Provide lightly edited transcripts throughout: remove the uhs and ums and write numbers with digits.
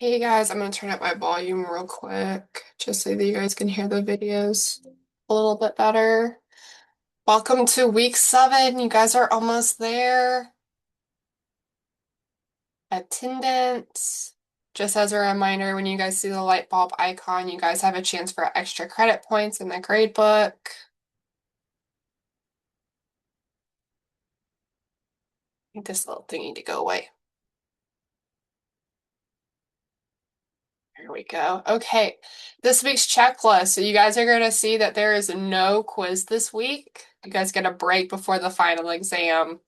Hey guys, I'm gonna turn up my volume real quick just so that you guys can hear the videos a little bit better. Welcome to week 7. You guys are almost there. Attendance. Just as a reminder, when you guys see the light bulb icon, you guys have a chance for extra credit points in the grade book. I think this little thing need to go away. Here we go. Okay, this week's checklist. So you guys are going to see that there is no quiz this week. You guys get a break before the final exam.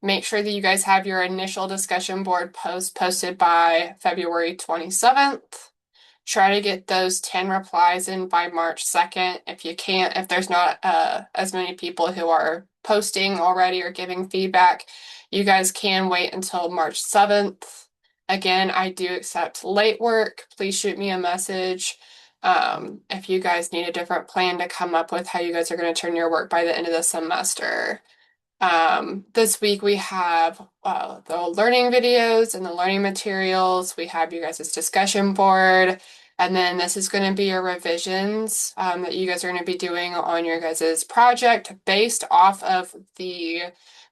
Make sure that you guys have your initial discussion board post posted by February 27th. Try to get those 10 replies in by March 2nd. If you can't, if there's not as many people who are posting already or giving feedback, you guys can wait until March 7th. Again, I do accept late work. Please shoot me a message if you guys need a different plan to come up with how you guys are going to turn your work by the end of the semester. This week we have the learning videos and the learning materials. We have you guys' discussion board. And then this is going to be your revisions that you guys are going to be doing on your guys' project based off of the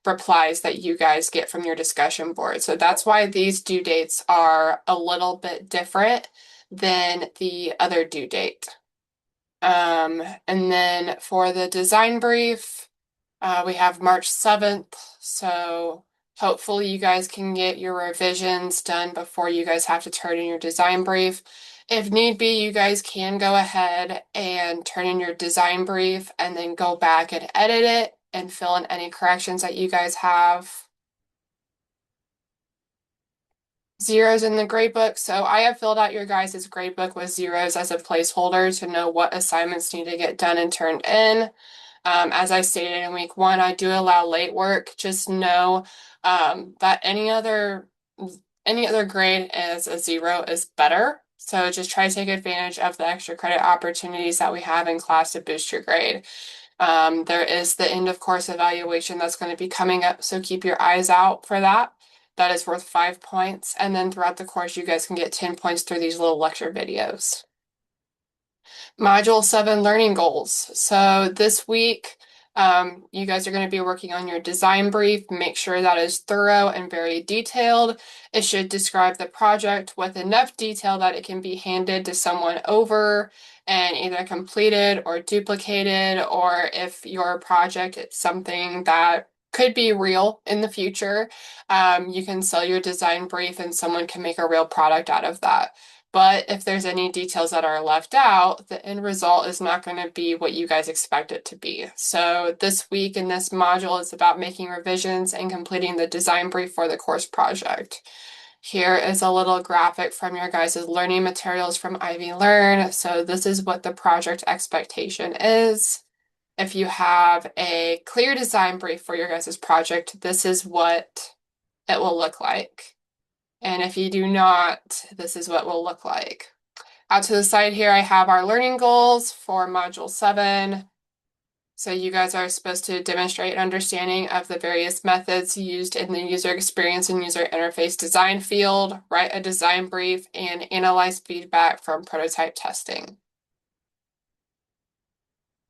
replies that you guys get from your discussion board. So that's why these due dates are a little bit different than the other due date. And then for the design brief, we have March 7th, so hopefully you guys can get your revisions done before you guys have to turn in your design brief. If need be, you guys can go ahead and turn in your design brief and then go back and edit it and fill in any corrections that you guys have. Zeros in the gradebook. So I have filled out your guys' gradebook with zeros as a placeholder to know what assignments need to get done and turned in. As I stated in week 1, I do allow late work. Just know that any other grade as a 0 is better. So just try to take advantage of the extra credit opportunities that we have in class to boost your grade. There is the end of course evaluation that's going to be coming up, so keep your eyes out for that. That is worth 5 points. And then throughout the course, you guys can get 10 points through these little lecture videos. Module 7 learning goals. So this week, you guys are going to be working on your design brief. Make sure that is thorough and very detailed. It should describe the project with enough detail that it can be handed to someone over and either completed or duplicated, or if your project is something that could be real in the future, you can sell your design brief and someone can make a real product out of that. But if there's any details that are left out, the end result is not going to be what you guys expect it to be. So this week in this module is about making revisions and completing the design brief for the course project. Here is a little graphic from your guys' learning materials from IvyLearn. So this is what the project expectation is. If you have a clear design brief for your guys' project, this is what it will look like. And if you do not, this is what will look like. Out to the side here, I have our learning goals for Module 7. So you guys are supposed to demonstrate understanding of the various methods used in the user experience and user interface design field, write a design brief, and analyze feedback from prototype testing.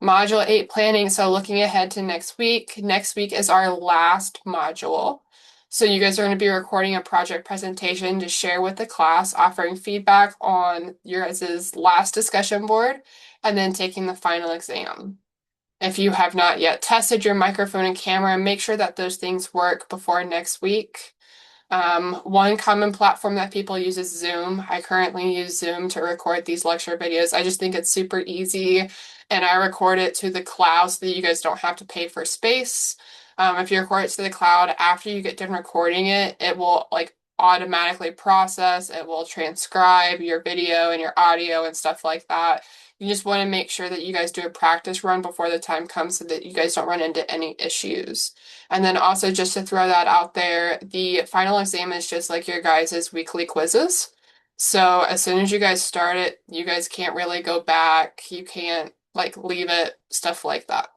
Module 8 planning. So looking ahead to next week. Next week is our last module. So you guys are going to be recording a project presentation to share with the class, offering feedback on your guys' last discussion board, and then taking the final exam. If you have not yet tested your microphone and camera, make sure that those things work before next week. One common platform that people use is Zoom. I currently use Zoom to record these lecture videos. I just think it's super easy, and I record it to the cloud so that you guys don't have to pay for space. If you record it to the cloud, after you get done recording it, it will like automatically process, it will transcribe your video and your audio and stuff like that. You just want to make sure that you guys do a practice run before the time comes so that you guys don't run into any issues. And then also just to throw that out there, the final exam is just like your guys' weekly quizzes. So as soon as you guys start it, you guys can't really go back. You can't like leave it, stuff like that.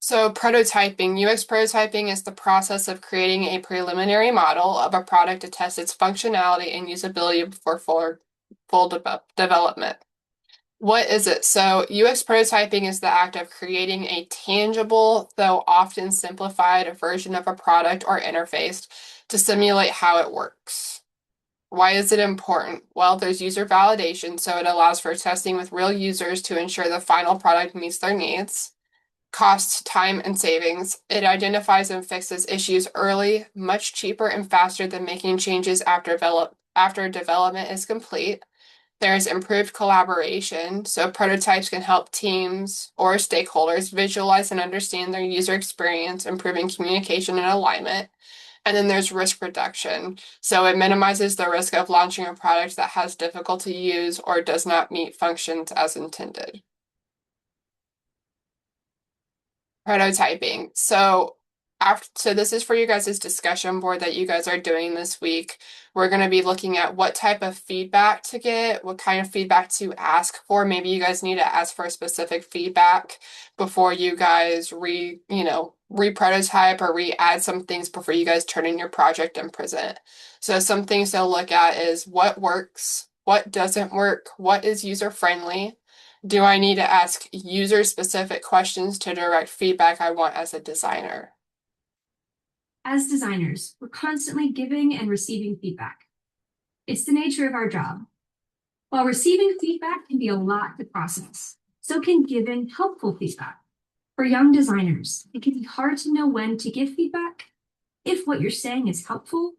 So prototyping, UX prototyping is the process of creating a preliminary model of a product to test its functionality and usability before development. What is it? So UX prototyping is the act of creating a tangible, though often simplified version of a product or interface to simulate how it works. Why is it important? Well, there's user validation, so it allows for testing with real users to ensure the final product meets their needs. Cost, time, and savings. It identifies and fixes issues early, much cheaper and faster than making changes after development is complete. There's improved collaboration, so prototypes can help teams or stakeholders visualize and understand their user experience, improving communication and alignment. And then there's risk reduction, so it minimizes the risk of launching a product that has difficulty to use or does not meet functions as intended. Prototyping. So this is for you guys' discussion board that you guys are doing this week. We're going to be looking at what type of feedback to get, what kind of feedback to ask for. Maybe you guys need to ask for specific feedback before you guys re-prototype or re-add some things before you guys turn in your project and present. So some things to look at is what works, what doesn't work, what is user friendly. Do I need to ask user-specific questions to direct feedback I want as a designer? As designers, we're constantly giving and receiving feedback. It's the nature of our job. While receiving feedback can be a lot to process, so can giving helpful feedback. For young designers, it can be hard to know when to give feedback, if what you're saying is helpful,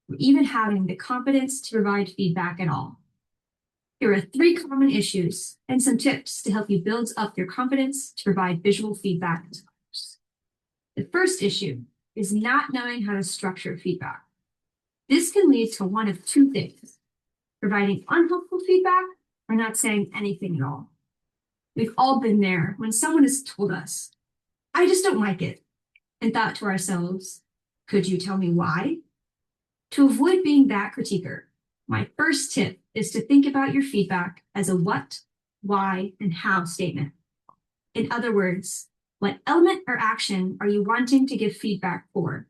or even having the confidence to provide feedback at all. Here are 3 common issues and some tips to help you build up your confidence to provide visual feedback to others. The first issue is not knowing how to structure feedback. This can lead to one of 2 things: providing unhelpful feedback or not saying anything at all. We've all been there when someone has told us, "I just don't like it," and thought to ourselves, "Could you tell me why?" To avoid being that critiquer, my first tip is to think about your feedback as a what, why, and how statement. In other words, what element or action are you wanting to give feedback for?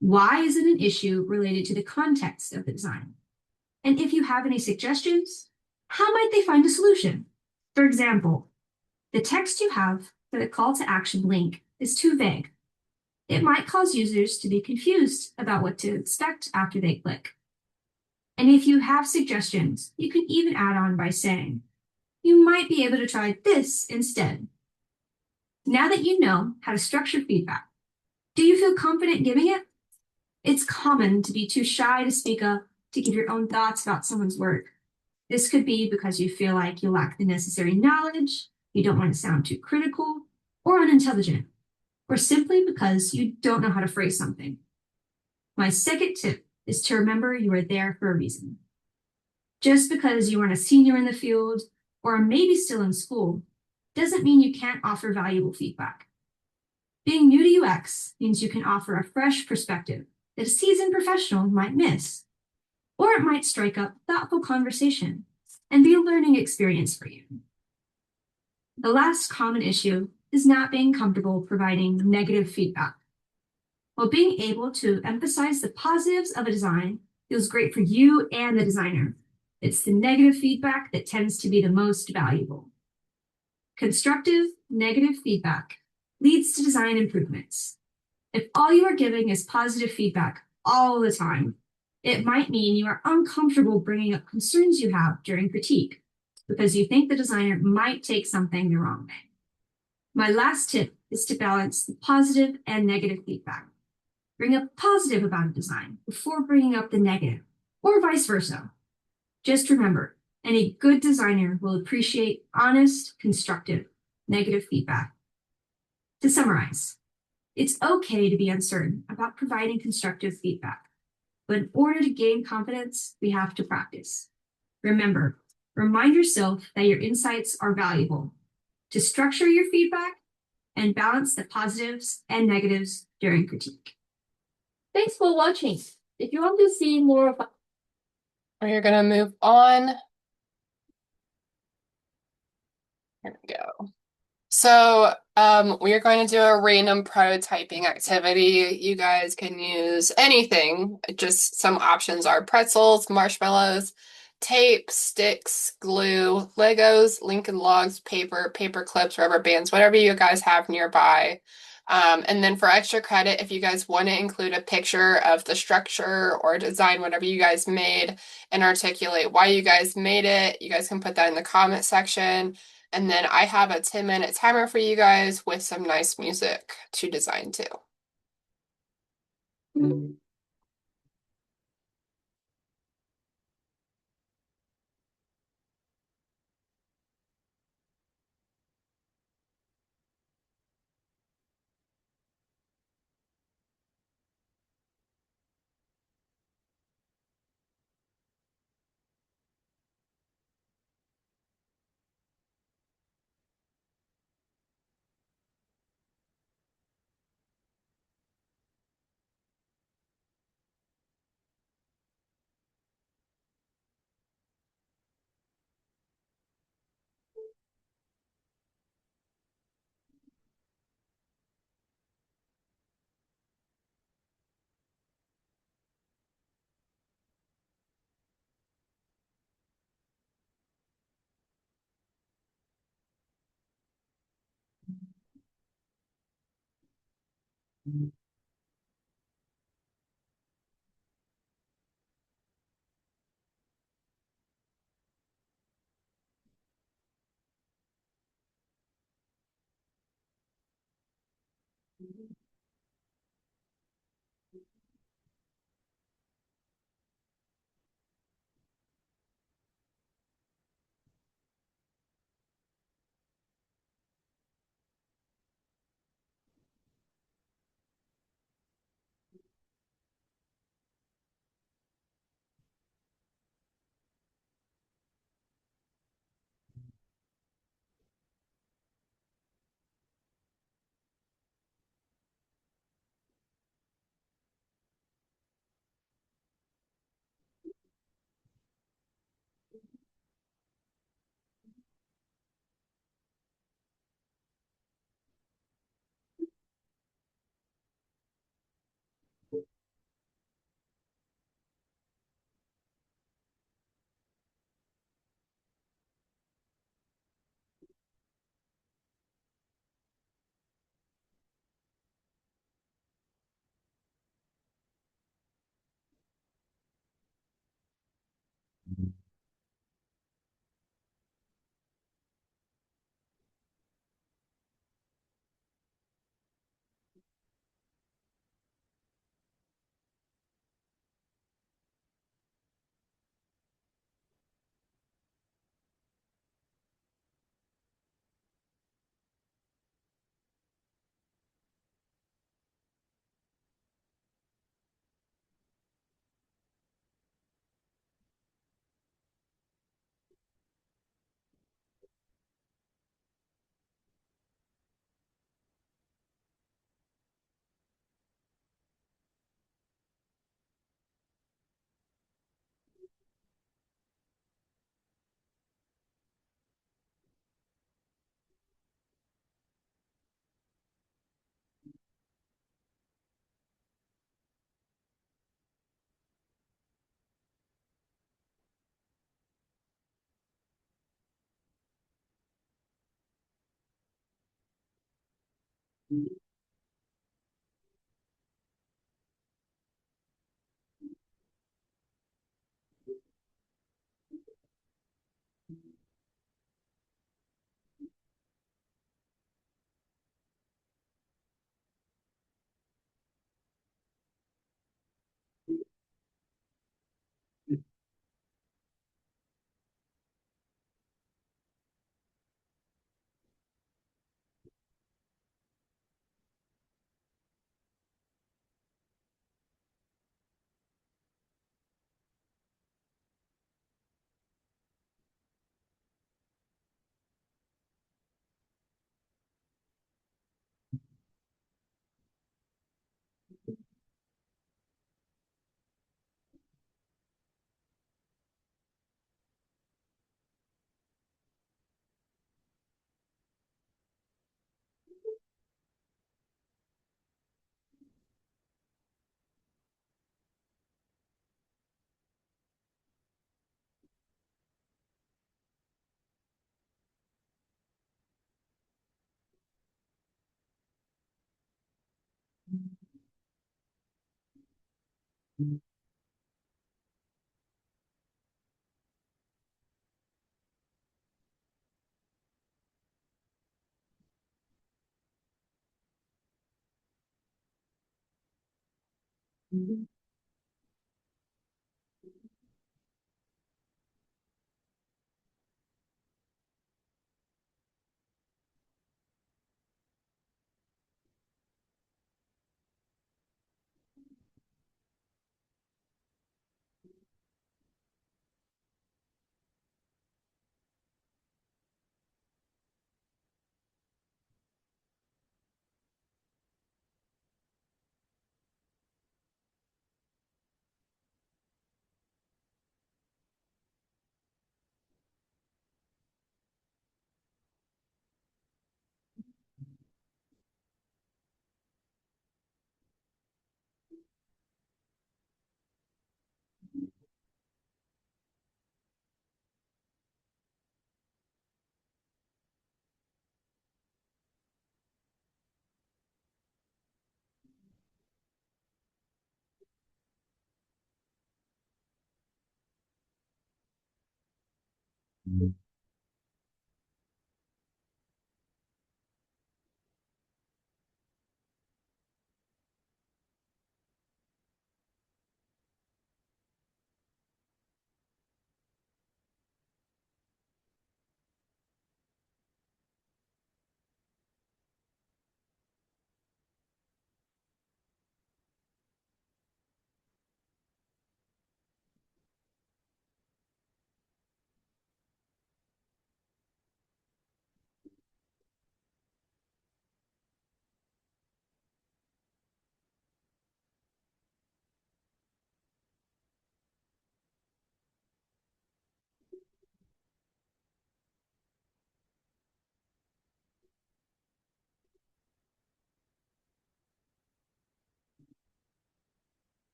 Why is it an issue related to the context of the design? And if you have any suggestions, how might they find a solution? For example, the text you have for the call to action link is too vague. It might cause users to be confused about what to expect after they click. And if you have suggestions, you can even add on by saying, "You might be able to try this instead." Now that you know how to structure feedback, do you feel confident giving it? It's common to be too shy to speak up, to give your own thoughts about someone's work. This could be because you feel like you lack the necessary knowledge, you don't want to sound too critical or unintelligent, or simply because you don't know how to phrase something. My second tip is to remember you are there for a reason. Just because you aren't a senior in the field or are maybe still in school doesn't mean you can't offer valuable feedback. Being new to UX means you can offer a fresh perspective that a seasoned professional might miss, or it might strike up thoughtful conversation and be a learning experience for you. The last common issue is not being comfortable providing negative feedback. While being able to emphasize the positives of a design feels great for you and the designer, it's the negative feedback that tends to be the most valuable. Constructive negative feedback leads to design improvements. If all you are giving is positive feedback all the time, it might mean you are uncomfortable bringing up concerns you have during critique because you think the designer might take something the wrong way. My last tip is to balance the positive and negative feedback. Bring up positive about a design before bringing up the negative, or vice versa. Just remember, any good designer will appreciate honest, constructive, negative feedback. To summarize, it's okay to be uncertain about providing constructive feedback, but in order to gain confidence, we have to practice. Remember, remind yourself that your insights are valuable, to structure your feedback and balance the positives and negatives during critique. Thanks for watching. If you want to see more of We're going to move on. Here we go. We are going to do a random prototyping activity. You guys can use anything. Just some options are pretzels, marshmallows, tape, sticks, glue, Legos, Lincoln Logs, paper clips, rubber bands, whatever you guys have nearby. And then for extra credit, if you guys want to include a picture of the structure or design, whatever you guys made, and articulate why you guys made it, you guys can put that in the comment section. And then I have a 10-minute timer for you guys with some nice music to design too.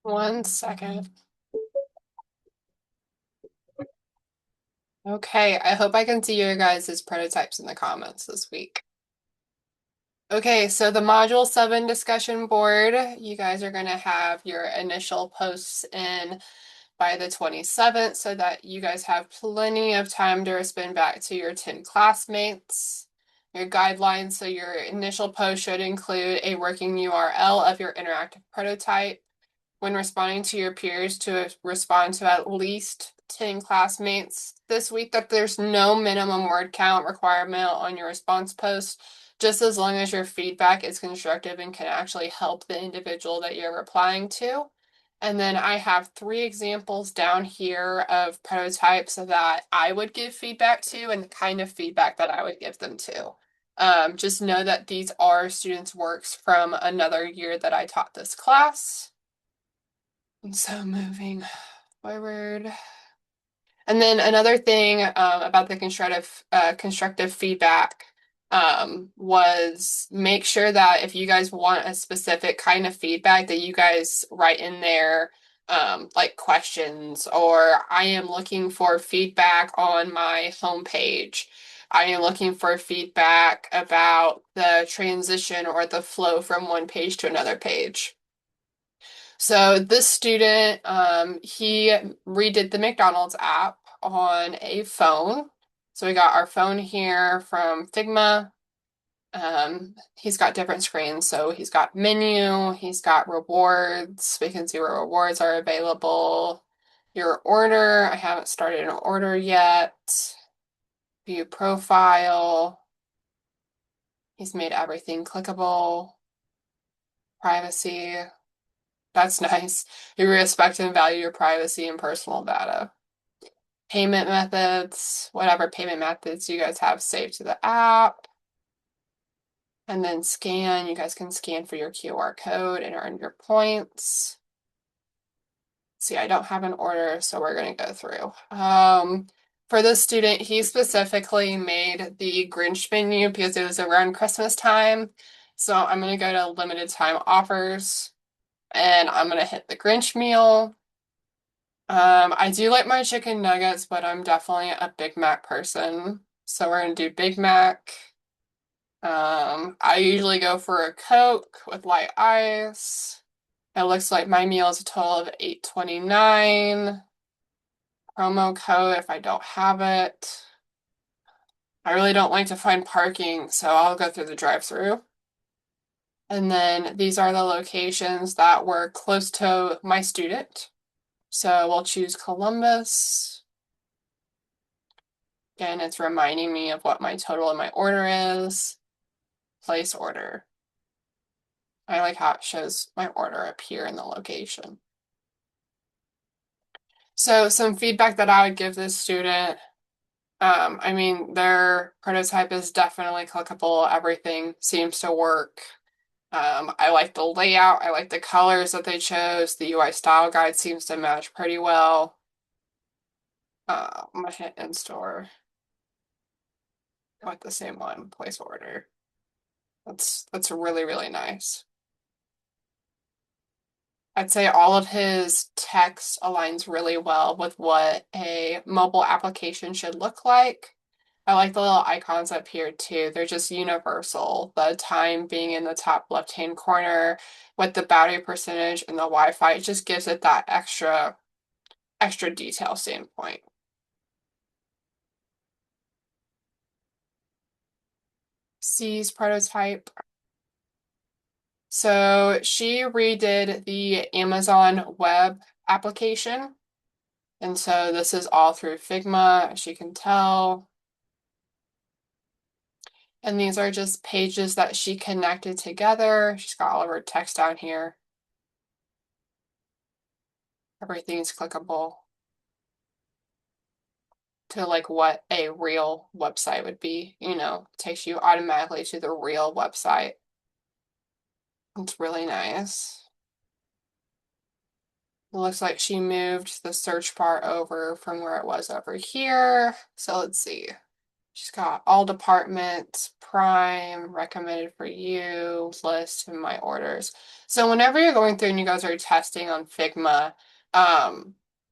1 second. Okay, I hope I can see your guys' prototypes in the comments this week. Okay, so the Module 7 discussion board, you guys are going to have your initial posts in by the 27th so that you guys have plenty of time to respond back to your 10 classmates. Your guidelines, so your initial post should include a working URL of your interactive prototype. When responding to your peers, to respond to at least 10 classmates this week, that there's no minimum word count requirement on your response post, just as long as your feedback is constructive and can actually help the individual that you're replying to. And then I have 3 examples down here of prototypes that I would give feedback to and the kind of feedback that I would give them to. Just know that these are students' works from another year that I taught this class. And so moving forward. And then another thing about the constructive feedback was make sure that if you guys want a specific kind of feedback that you guys write in there, like questions, or I am looking for feedback on my homepage. I am looking for feedback about the transition or the flow from one page to another page. So this student, he redid the McDonald's app on a phone. So we got our phone here from Figma. He's got different screens. So he's got menu, he's got rewards. We can see where rewards are available. Your order, I haven't started an order yet. View profile. He's made everything clickable. Privacy. That's nice. You respect and value your privacy and personal data. Payment methods, whatever payment methods you guys have saved to the app. And then scan, you guys can scan for your QR code and earn your points. See, I don't have an order, so we're going to go through. For this student, he specifically made the Grinch menu because it was around Christmas time. So I'm going to go to limited time offers and I'm going to hit the Grinch meal. I do like my chicken nuggets, but I'm definitely a Big Mac person. So we're gonna do Big Mac. I usually go for a Coke with light ice. It looks like my meal is a total of $8.29. Promo code if I don't have it. I really don't like to find parking, so I'll go through the drive-through. And then these are the locations that were close to my student. So we'll choose Columbus. Again, it's reminding me of what my total in my order is. Place order. I like how it shows my order up here in the location. So some feedback that I would give this student, I mean, their prototype is definitely clickable. Everything seems to work. I like the layout. I like the colors that they chose. The UI style guide seems to match pretty well. I'm gonna hit in-store. I like the same one, place order. That's really, really nice. I'd say all of his text aligns really well with what a mobile application should look like. I like the little icons up here too. They're just universal. The time being in the top left-hand corner with the battery percentage and the Wi-Fi, it just gives it that extra detail standpoint. C's prototype. So she redid the Amazon web application. And so this is all through Figma, as you can tell. And these are just pages that she connected together. She's got all of her text down here. Everything's clickable to like what a real website would be. You know, it takes you automatically to the real website. It's really nice. It looks like she moved the search bar over from where it was over here. So let's see. She's got all departments, Prime, recommended for you, list, and my orders. So whenever you're going through and you guys are testing on Figma,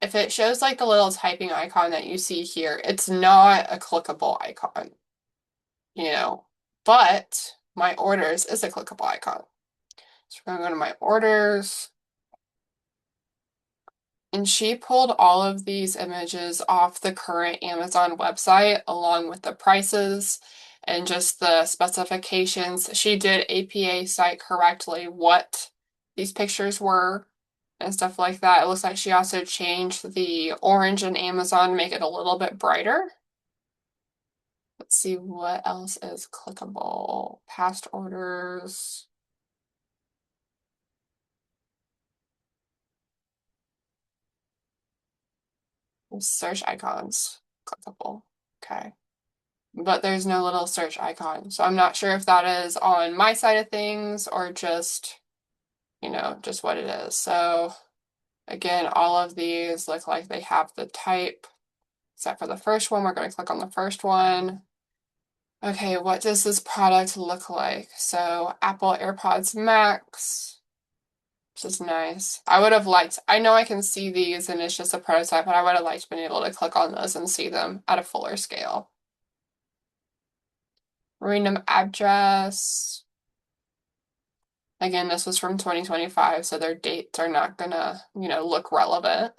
if it shows like the little typing icon that you see here, it's not a clickable icon, but my orders is a clickable icon. So we're gonna go to my orders. And she pulled all of these images off the current Amazon website along with the prices and just the specifications. She did APA cite correctly what these pictures were and stuff like that. It looks like she also changed the orange in Amazon to make it a little bit brighter. Let's see what else is clickable. Past orders. Search icons. Clickable. Okay. But there's no little search icon. So I'm not sure if that is on my side of things or just, just what it is. So again, all of these look like they have the type, except for the first one. We're going to click on the first one. Okay, what does this product look like? So Apple AirPods Max. This is nice. I know I can see these and it's just a prototype, but I would have liked being able to click on those and see them at a fuller scale. Random address. Again, this was from 2025, so their dates are not gonna, look relevant.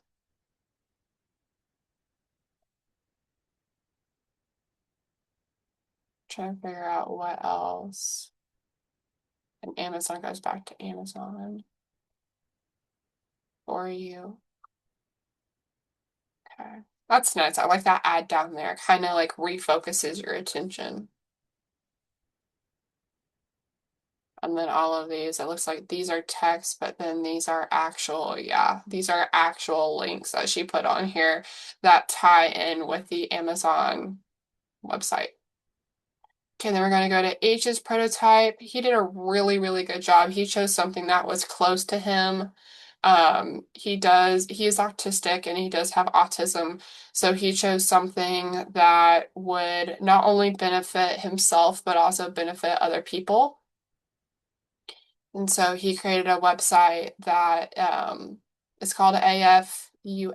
Trying to figure out what else. And Amazon goes back to Amazon. For you. Okay. That's nice. I like that ad down there. Kind of like refocuses your attention. And then all of these, it looks like these are text, but then these are these are actual links that she put on here that tie in with the Amazon website. Okay, then we're going to go to H's prototype. He did a really, really good job. He chose something that was close to him. He is autistic and he does have autism. So he chose something that would not only benefit himself, but also benefit other people. And so he created a website that is called AFUA,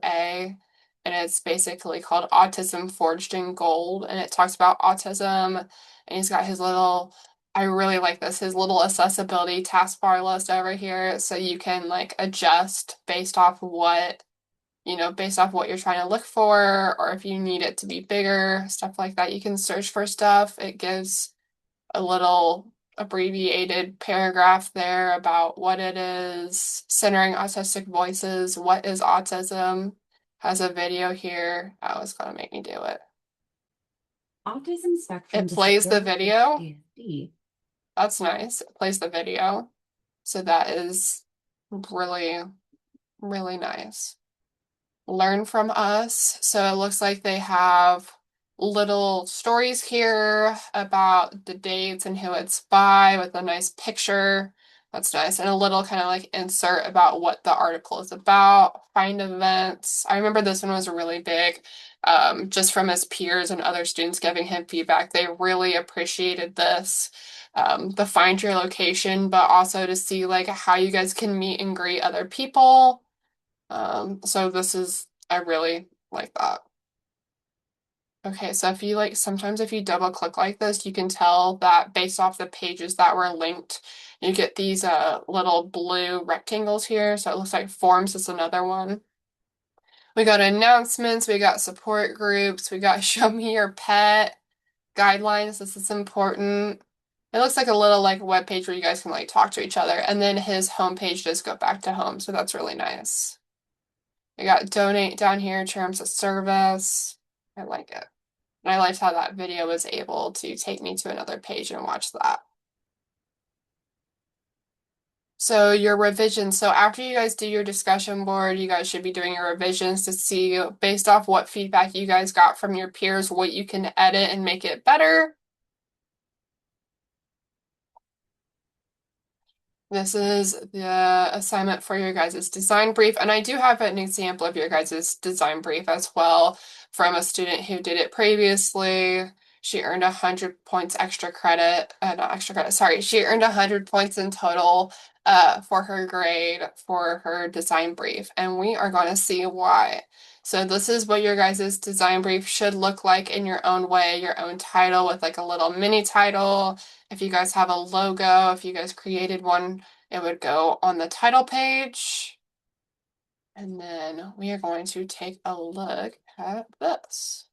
and it's basically called Autism Forged in Gold, and it talks about autism, and he's got I really like this, his little accessibility taskbar list over here, so you can like adjust based off based off what you're trying to look for, or if you need it to be bigger, stuff like that. You can search for stuff. It gives a little abbreviated paragraph there about what it is, centering autistic voices, what is autism, has a video here. Oh, it's gonna make me do it. Autism spectrum It plays the disorder, video. ASD. That's nice. It plays the video. So that is really, really nice. Learn from us. So it looks like they have little stories here about the dates and who it's by with a nice picture. That's nice. And a little kind of like insert about what the article is about. Find events. I remember this one was really big, just from his peers and other students giving him feedback. They really appreciated this. The find your location, but also to see like how you guys can meet and greet other people. So I really like that. Okay, so sometimes if you double click like this, you can tell that based off the pages that were linked, you get these little blue rectangles here. So it looks like forms is another one. We got announcements, we got support groups, we got show me your pet guidelines. This is important. It looks like a little like web page where you guys can like talk to each other. And then his homepage does go back to home, so that's really nice. We got donate down here, terms of service. I like it. And I liked how that video was able to take me to another page and watch that. So your revisions. So after you guys do your discussion board, you guys should be doing your revisions to see based off what feedback you guys got from your peers, what you can edit and make it better. This is the assignment for your guys' design brief. And I do have an example of your guys' design brief as well from a student who did it previously. She earned 100 points extra credit, not extra credit, sorry. She earned 100 points in total for her grade for her design brief, and we are going to see why. So this is what your guys' design brief should look like in your own way, your own title with like a little mini title. If you guys have a logo, if you guys created one, it would go on the title page. And then we are going to take a look at this.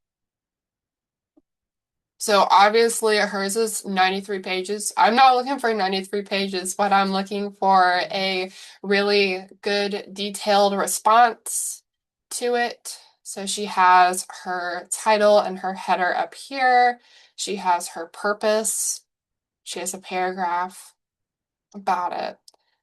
So obviously hers is 93 pages. I'm not looking for 93 pages, but I'm looking for a really good detailed response to it. So she has her title and her header up here. She has her purpose. She has a paragraph about it.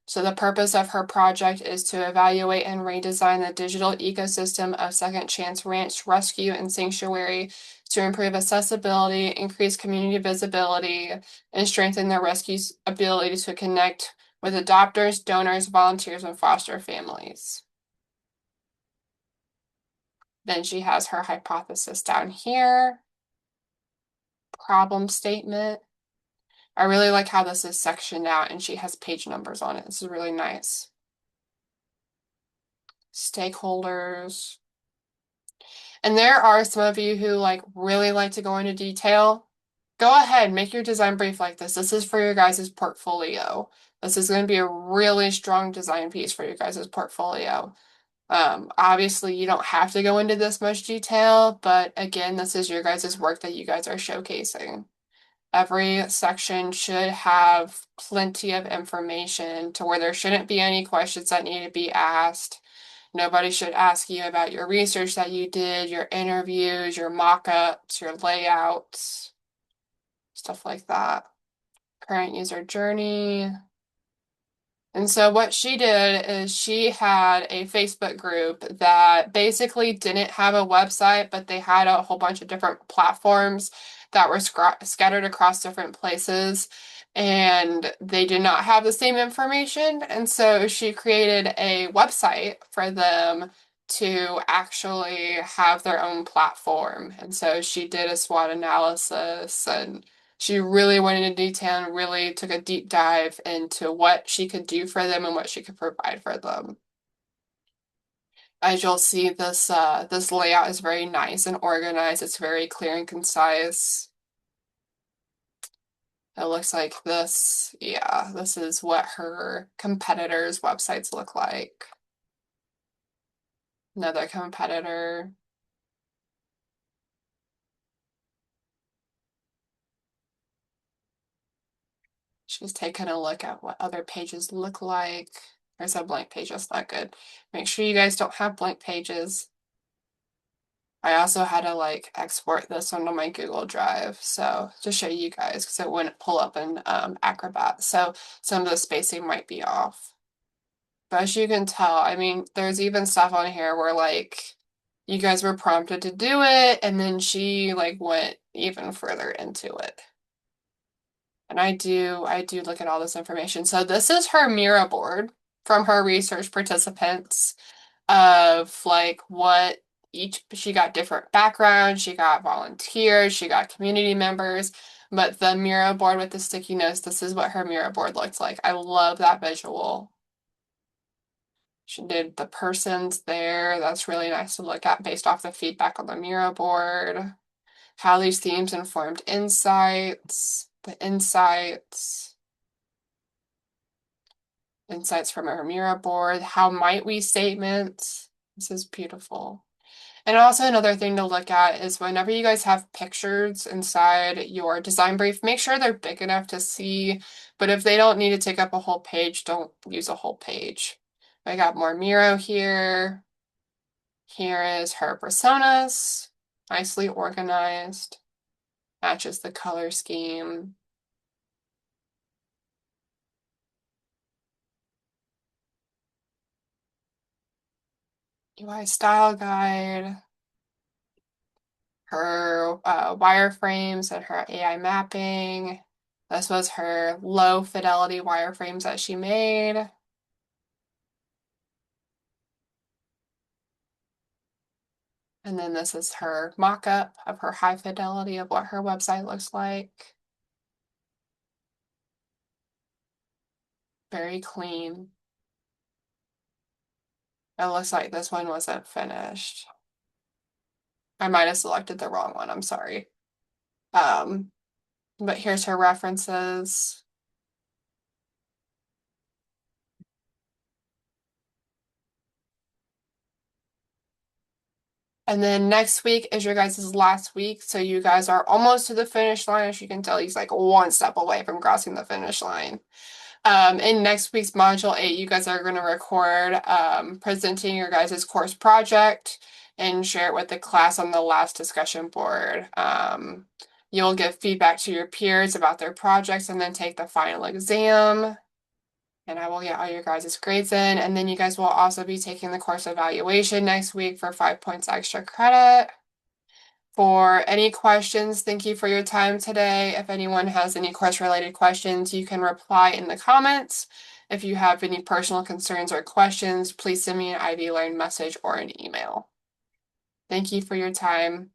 So the purpose of her project is to evaluate and redesign the digital ecosystem of Second Chance Ranch Rescue and Sanctuary to improve accessibility, increase community visibility, and strengthen the rescue's ability to connect with adopters, donors, volunteers, and foster families. Then she has her hypothesis down here, problem statement. I really like how this is sectioned out and she has page numbers on it. This is really nice. Stakeholders. And there are some of you who like really like to go into detail. Go ahead, make your design brief like this. This is for your guys' portfolio. This is going to be a really strong design piece for your guys' portfolio. Obviously, you don't have to go into this much detail, but again, this is your guys' work that you guys are showcasing. Every section should have plenty of information to where there shouldn't be any questions that need to be asked. Nobody should ask you about your research that you did, your interviews, your mock-ups, your layouts, stuff like that. Current user journey. And so what she did is she had a Facebook group that basically didn't have a website, but they had a whole bunch of different platforms that were scattered across different places, and they did not have the same information. And so she created a website for them to actually have their own platform. And so she did a SWOT analysis and she really went into detail and really took a deep dive into what she could do for them and what she could provide for them. As you'll see, this layout is very nice and organized. It's very clear and concise. It looks like this. Yeah, this is what her competitors' websites look like. Another competitor. She's taking a look at what other pages look like. There's a blank page, that's not good. Make sure you guys don't have blank pages. I also had to like export this onto my Google Drive, so to show you guys, because it wouldn't pull up in Acrobat. So some of the spacing might be off. But as you can tell, I mean, there's even stuff on here where like you guys were prompted to do it, and then she like went even further into it. And I do look at all this information. So this is her Mira board from her research participants of like what each, she got different backgrounds, she got volunteers, she got community members, but the Mira board with the sticky notes, this is what her Mira board looks like. I love that visual. She did the persons there. That's really nice to look at based off the feedback on the Mira board. How these themes informed insights, the insights from our Mira board. How might we statements? This is beautiful. And also another thing to look at is whenever you guys have pictures inside your design brief, make sure they're big enough to see, but if they don't need to take up a whole page, don't use a whole page. I got more Miro here. Here is her personas, nicely organized, matches the color scheme. UI style guide. Her wireframes and her AI mapping. This was her low fidelity wireframes that she made. And then this is her mock-up of her high fidelity of what her website looks like. Very clean. It looks like this one wasn't finished. I might have selected the wrong one, I'm sorry. But here's her references. And then next week is your guys' last week. So you guys are almost to the finish line. As you can tell, he's like one step away from crossing the finish line. In next week's module 8, you guys are going to record presenting your guys' course project and share it with the class on the last discussion board. You'll give feedback to your peers about their projects and then take the final exam. And I will get all your guys' grades in. And then you guys will also be taking the course evaluation next week for 5 points extra credit. For any questions, thank you for your time today. If anyone has any course-related questions, you can reply in the comments. If you have any personal concerns or questions, please send me an IvyOnline message or an email. Thank you for your time.